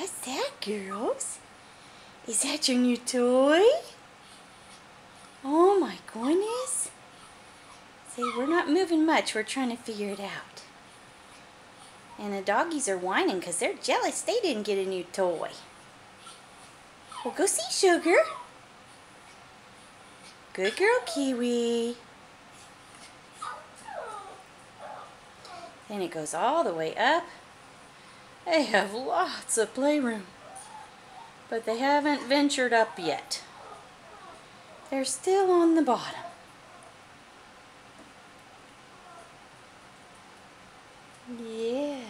What's that, girls? Is that your new toy? Oh my goodness. See, we're not moving much. We're trying to figure it out. And the doggies are whining because they're jealous they didn't get a new toy. Well, go see Sugar. Good girl, Kiwi. Then it goes all the way up. They have lots of playroom, but they haven't ventured up yet. They're still on the bottom. Yeah.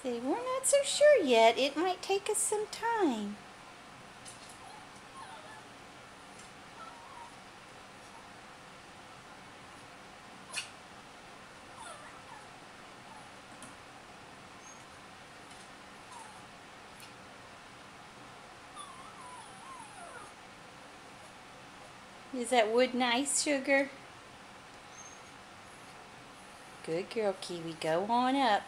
See, we're not so sure yet. It might take us some time. Is that wood nice, Sugar? Good girl, Kiwi. Go on up.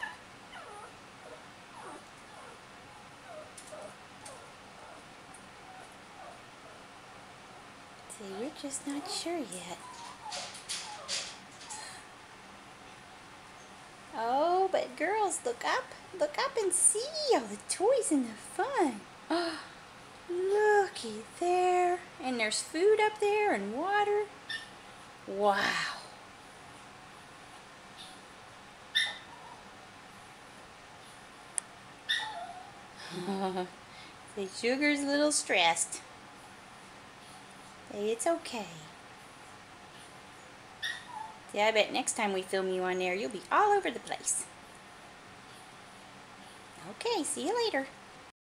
See, we're just not sure yet. Oh, but girls, look up. Look up and see all the toys and the fun. Oh, looky there. And there's food up there and water. Wow. See, Sugar's a little stressed. Say, it's okay. See, I bet next time we film you on there, you'll be all over the place. Okay, see you later.